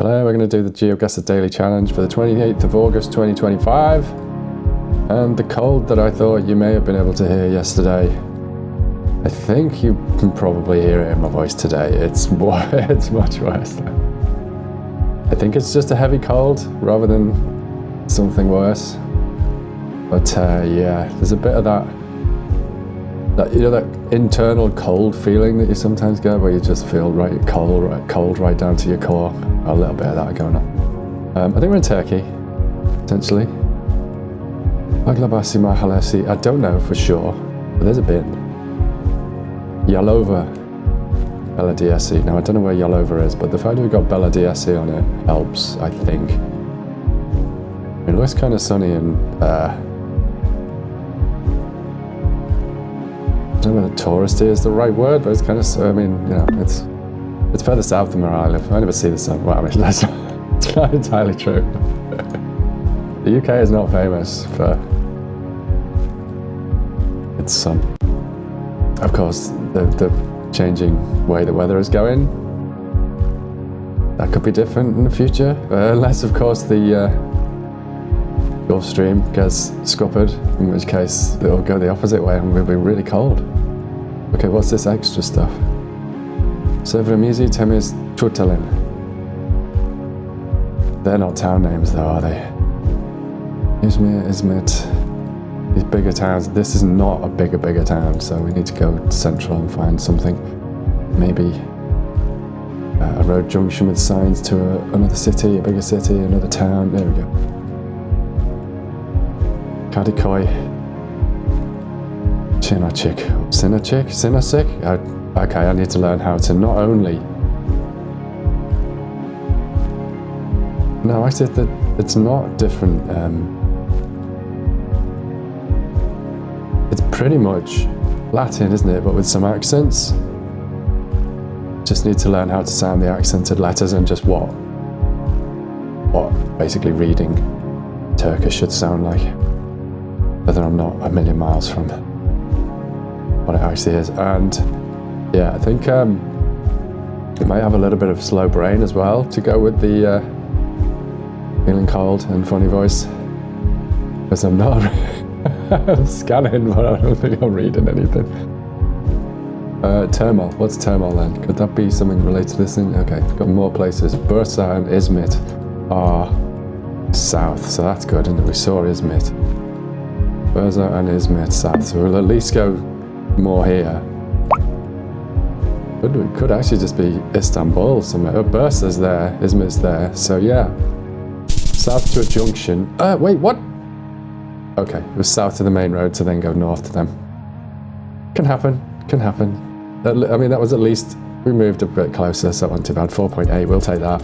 Today we're going to do the GeoGuessr Daily Challenge for the 28th of August 2025, and the cold that I thought you may have been able to hear yesterday, I think you can probably hear it in my voice today. It's much worse. I think it's just a heavy cold rather than something worse. But yeah, there's a bit of that that internal cold feeling that you sometimes get, where you just feel cold right down to your core. A little bit of that going on. I think we're in Turkey, essentially. Aglabasi Mahalesi, I don't know for sure, but there's a bin. Yalova Belediyesi. Now I don't know where Yalova is, but the fact that we've got Belediyesi on it helps, I think. It looks kind of sunny and I don't know whether touristy is the right word, but it's kind of, I mean, you know, it's further south than where I live. I never see the sun. Well, I mean, that's not entirely true. The UK is not famous for its sun. Of course, the changing way the weather is going, that could be different in the future, unless, of course, the Gulf Stream gets scuppered, in which case it'll go the opposite way and we'll be really cold. Okay, what's this extra stuff? Sevremizi Temiz Turtalim. They're not town names though, are they? Izmir, Izmit, these bigger towns. This is not a bigger town, so we need to go central and find something. Maybe a road junction with signs to another city, a bigger city, another town. There we go. Kadikoy, Chinachik, Sinasik. Okay, I need to learn how to not only. No, actually, it's not different. It's pretty much Latin, isn't it? But with some accents. Just need to learn how to sound the accented letters and just what basically reading Turkish should sound like. Whether I'm not a million miles from what it actually is. And yeah, I think it might have a little bit of slow brain as well to go with the feeling cold and funny voice. Because I'm not I'm scanning, but I don't think I'm reading anything. Termal. What's Termal then? Could that be something related to this thing? Okay, got more places. Bursa and Izmit are south, so that's good. And we saw Izmit. Bursa and Izmit south, so we'll at least go more here. It could actually just be Istanbul somewhere. Oh, Bursa's there, Izmit's there, so yeah. South to a junction. Wait, what? Okay, it was south to the main road to then go north to them. Can happen. I mean, that was at least, we moved a bit closer, so that wasn't too bad. 4.8, we'll take that.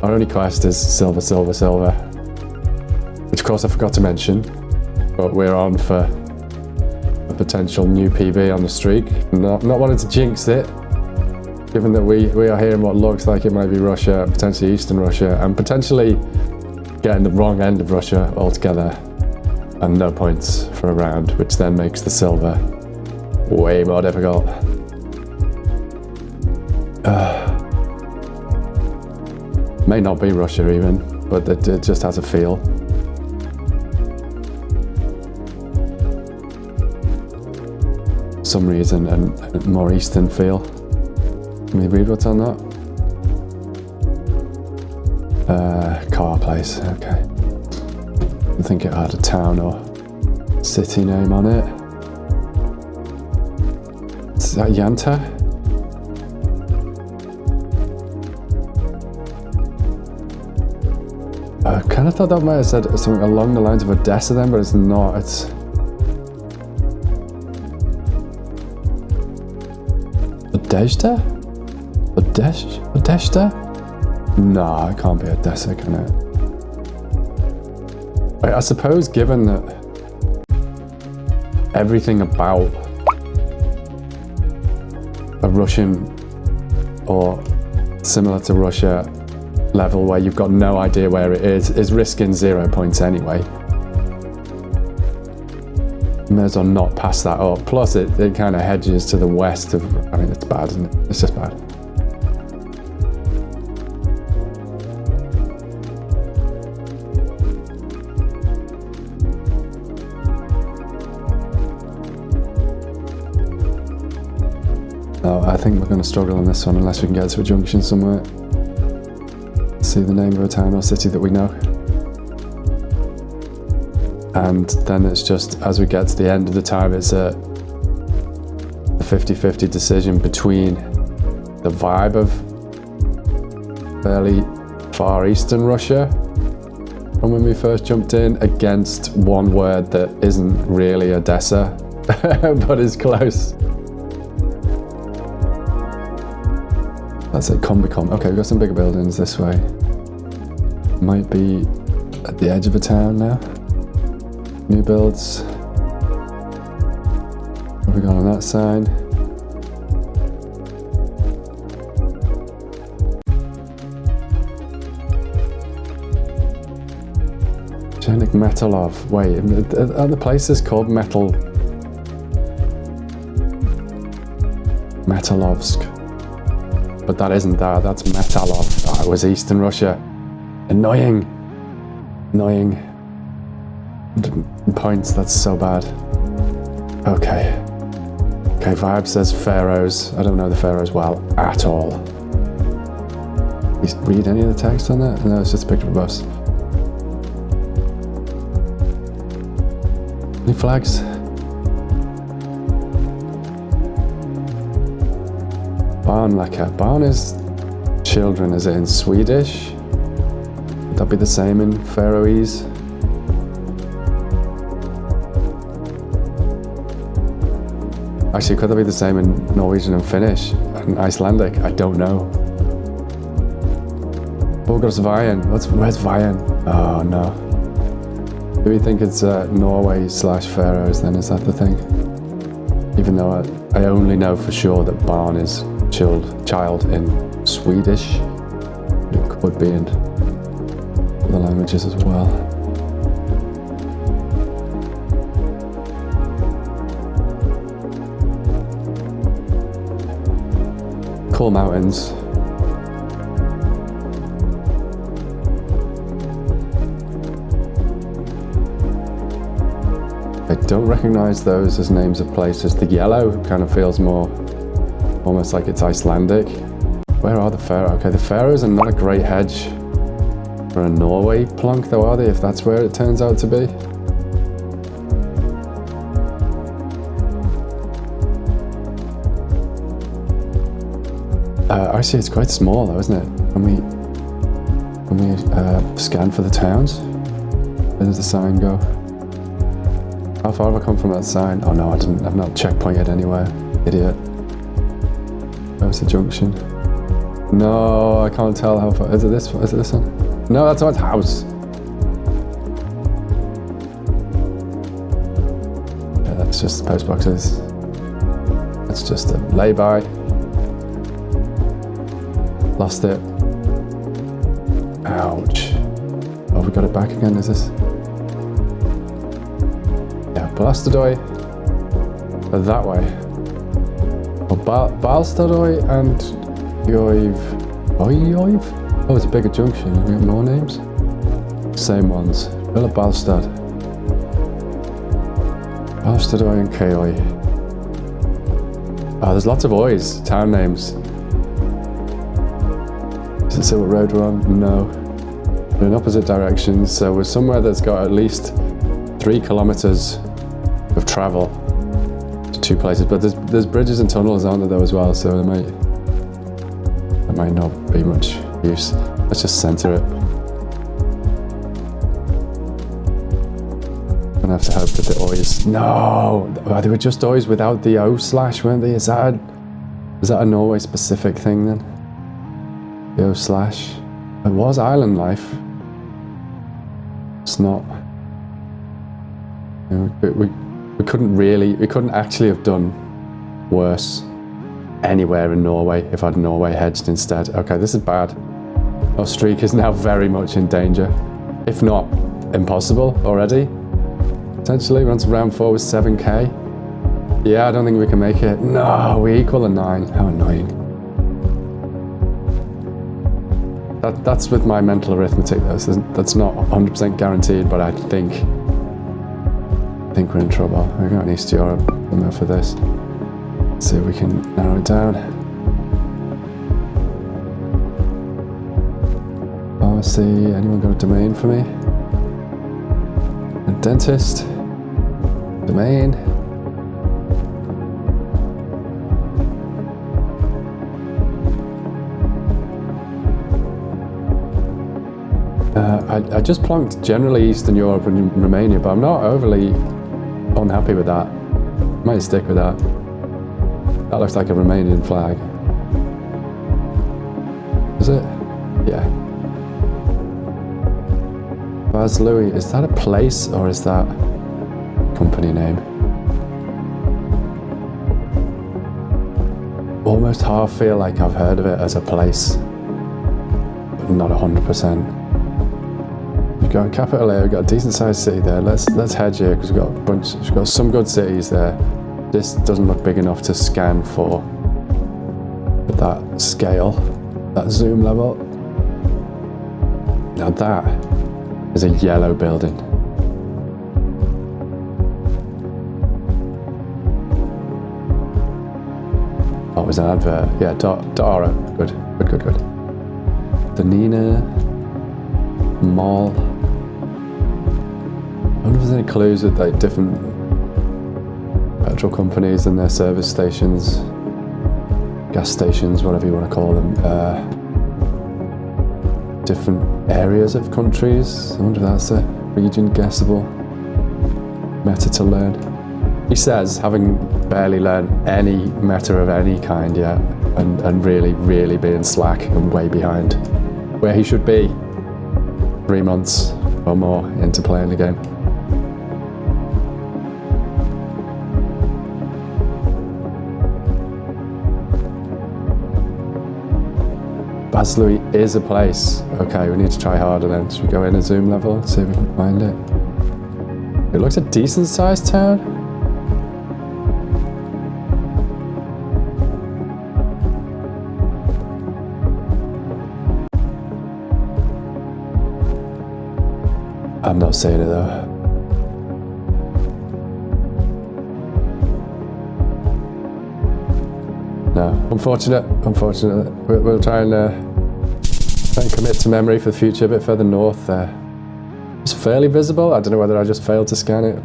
Our only quest is silver, which of course I forgot to mention. But we're on for a potential new PB on the streak. Not wanting to jinx it, given that we are hearing what looks like it might be Russia, potentially Eastern Russia, and potentially getting the wrong end of Russia altogether, and no points for a round, which then makes the silver way more difficult. May not be Russia even, but it just has a feel. Some reason and more eastern feel. Let me read what's on that. Car place, okay. I think it had a town or city name on it. Is that Yanta? I kind of thought that might have said something along the lines of Odessa then, but it's not. It's Odessa? No, it can't be Odessa, can it? Wait, I suppose given that everything about a Russian or similar to Russia level where you've got no idea where it is risking 0 points anyway. You may as well not pass that up. Plus it kind of hedges to the west of, I mean, it's bad, isn't it? It's just bad. think we're going to struggle on this one unless we can get to a junction somewhere. See the name of a town or city that we know. And then it's just, as we get to the end of the time, it's a 50-50 decision between the vibe of fairly far eastern Russia from when we first jumped in against one word that isn't really Odessa, but is close. That's it, Kombicom. Okay, we've got some bigger buildings this way. Might be at the edge of a town now. New builds. What have we got on that side? Chenik Metalov. Wait, are the places called Metalovsk? But that isn't that, that's Metalov. Oh, it was Eastern Russia. Annoying. Points, that's so bad. Okay, Vibe says Faroes. I don't know the Faroes well at all. Read any of the text on that? No, it's just a picture of a bus. Any flags? Barnläcka. Barn is children, is it in Swedish? Would that be the same in Faroese? Actually, could that be the same in Norwegian and Finnish and Icelandic? I don't know. Borgårdsveien. Where's Veien? Oh no. Do we think it's Norway/Faroes then? Is that the thing? Even though I only know for sure that barn is child in Swedish. It could be in other languages as well. Cool mountains. I don't recognize those as names of places. The yellow kind of feels more, almost like it's Icelandic. Where are the Faroes? Okay, the Faroes are not a great hedge for a Norway plunk though, are they? If that's where it turns out to be. Actually, it's quite small though, isn't it? When we scan for the towns, where does the sign go? How far have I come from that sign? Oh no, I've not checkpointed anywhere. Idiot. Where's the junction? No, I can't tell how far. Is it this one? Is it this one? No, that's not house. Yeah, that's just post boxes. That's just a lay-by. Lost it. Ouch. Oh, we got it back again, is this? Yeah, Blastadoy. That way. Well, Balstadoy and Yoiv. Oh, it's a bigger junction. Have we got more names? Same ones. Villa Balstad. Balstadoy and Kaoi. Oh, there's lots of Oys, town names. Does it say what road we're on? No. We're in opposite directions, so we're somewhere that's got at least 3 kilometers of travel to 2 places. But there's bridges and tunnels, aren't there, though, as well, so there might not be much use. Let's just center it. I'm gonna have to hope that the Oys. No! Oh, they were just Oys without the O/, weren't they? Is that a Norway specific thing then? The O/. It was island life. It's not. You know, we couldn't actually have done worse anywhere in Norway if I'd Norway hedged instead. Okay, this is bad. Our streak is now very much in danger, if not impossible already. Potentially, we're on to round 4 with 7k. Yeah, I don't think we can make it. No, we equal a 9. How annoying. That's with my mental arithmetic. That's not 100% guaranteed, but I think we're in trouble. We're going to East Europe for this. Let's see if we can narrow it down. Pharmacy, anyone got a domain for me? A dentist? Domain? I just plonked generally Eastern Europe and Romania, but I'm not overly unhappy with that. Might stick with that. That looks like a Romanian flag. Is it? Yeah. Vaslui, is that a place or is that company name? Almost half feel like I've heard of it as a place, but not 100%. We've got capital A, we've got a decent sized city there. Let's hedge here because we've got some good cities there. This doesn't look big enough to scan for at that scale, that zoom level. Now that is a yellow building. Oh, it was an advert. Yeah, Dara. Good. The Nina Mall. I wonder if there's any clues with like different petrol companies and their service stations, gas stations, whatever you want to call them. Different areas of countries. I wonder if that's a region guessable meta to learn. He says, having barely learned any meta of any kind yet, and really being slack and way behind where he should be 3 months or more into playing the game. Vaslui is a place. Okay, we need to try harder then. Should we go in a zoom level, see if we can find it? It looks a decent sized town. I'm not seeing it though. No, unfortunate. We'll try and commit to memory for the future. A bit further north there. It's fairly visible. I don't know whether I just failed to scan it.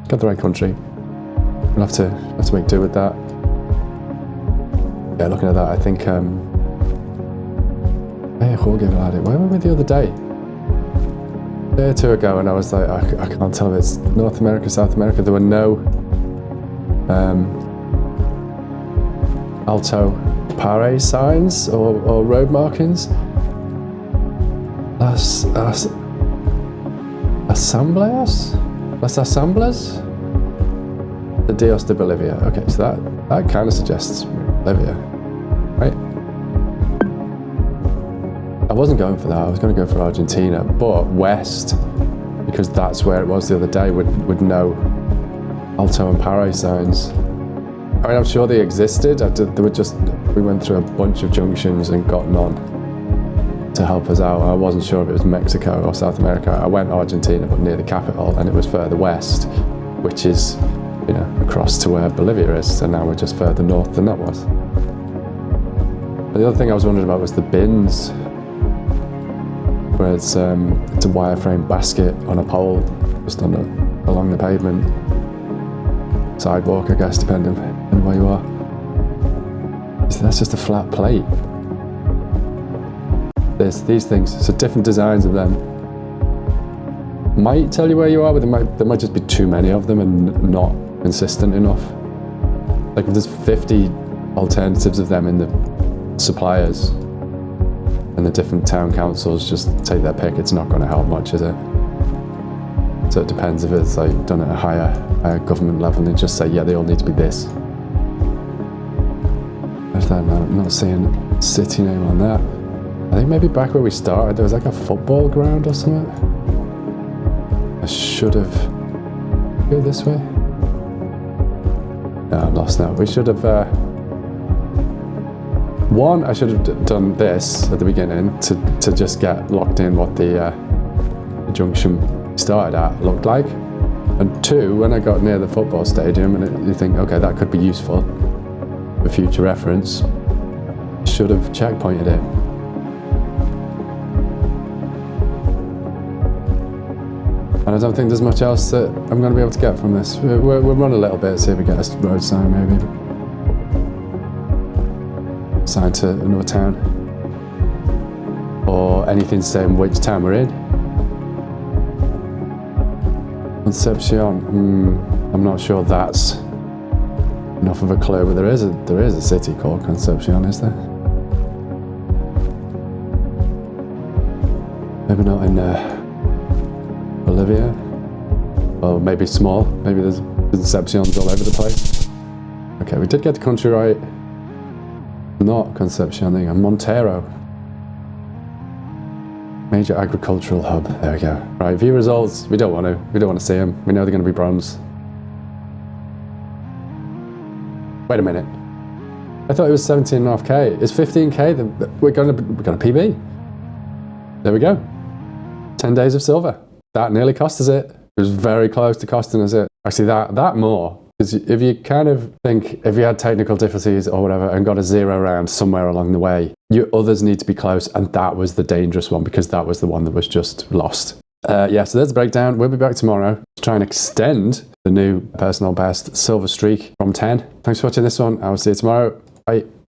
Got the right country. We'll have to make do with that. Yeah, looking at that, I think where were we the other day? A day or two ago, and I was like, I can't tell if it's North America, South America. There were no Alto Pare signs or road markings. Las Asambleas? The Dios de Bolivia. Okay, so that kind of suggests Bolivia, right? I wasn't going for that. I was going to go for Argentina, but west, because that's where it was the other day, would know Alto and Pare signs. I mean, I'm sure they existed. We went through a bunch of junctions and got none to help us out. I wasn't sure if it was Mexico or South America. I went Argentina, but near the capital, and it was further west, which is, across to where Bolivia is. So now we're just further north than that was. But the other thing I was wondering about was the bins, where it's a wireframe basket on a pole, just along the pavement. Sidewalk, I guess, depending on where you are. So that's just a flat plate. These things, so different designs of them might tell you where you are, but there might just be too many of them and not consistent enough. Like if there's 50 alternatives of them in the suppliers and the different town councils just take their pick, it's not going to help much, is it? So it depends if it's like done at a higher government level and just say, yeah, they all need to be this. I'm not seeing city name on that. I think maybe back where we started, there was like a football ground or something. I should have go this way. No, I'm lost now. We should have. I should have done this at the beginning to just get locked in what the junction started at looked like. And 2, when I got near the football stadium, and you think, okay, that could be useful for future reference, should have checkpointed it. And I don't think there's much else that I'm going to be able to get from this. We'll run a little bit, see if we get a road sign maybe. Sign to another town. Or anything saying which town we're in. Concepcion. I'm not sure that's enough of a clue, but there is a city called Concepcion, is there? Maybe not in Bolivia. Or maybe small. Maybe there's Concepcions all over the place. Okay, we did get the country right. Not Concepcion, there you go. Montero. Major agricultural hub. There we go. Right, view results. We don't want to see them. We know they're going to be bronze. Wait a minute. I thought it was 17.5k. It's 15k. We're going to PB. There we go. 10 days of silver. That nearly cost us it. It was very close to costing us it. Actually, that more. Because if you kind of think, if you had technical difficulties or whatever and got a 0 round somewhere along the way, your others need to be close, and that was the dangerous one because that was the one that was just lost. Yeah, so there's the breakdown. We'll be back tomorrow to try and extend the new personal best silver streak from 10. Thanks for watching this one. I will see you tomorrow. Bye.